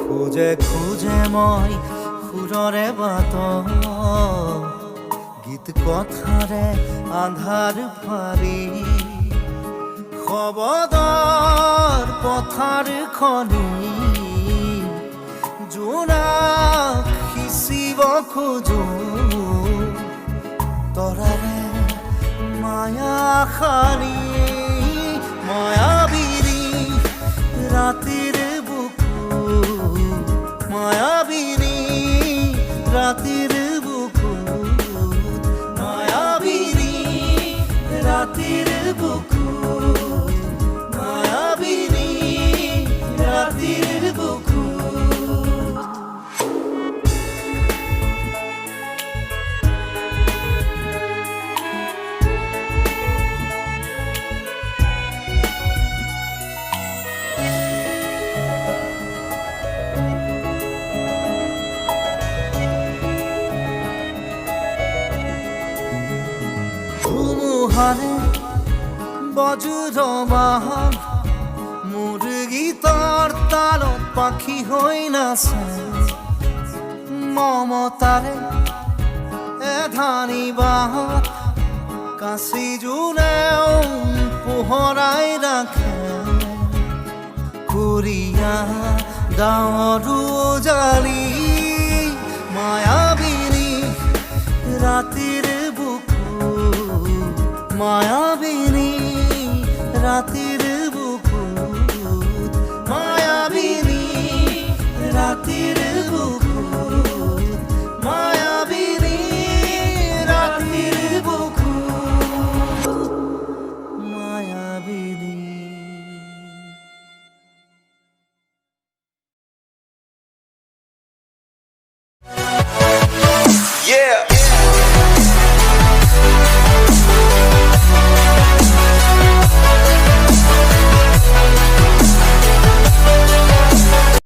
খোজে খোজে মই সুৰৰে বাট গীত কথাৰে আন্ধাৰ ফাৰি শবদৰ পথাৰ খনি জোনাক সিঁচিব খোজো তৰাৰে মায়া খানি মায়াবিনী ৰাতিৰ মায়াবিনী রাতের বুকুত মায়াবিনী রাতের বুকুত মায়াবিনী রাতের বুকুত ধুমুহারে বজ্রবাহন মোর গীতৰ তালত পাখি হৈ নাচে মমতাৰে এধানি বাহত কাশি জোনেও পোহৰাই ৰাখে কুৰিয়া ডাৱৰো জালি মায়াবিনী ৰাতিৰ মায়াবিনী রাতের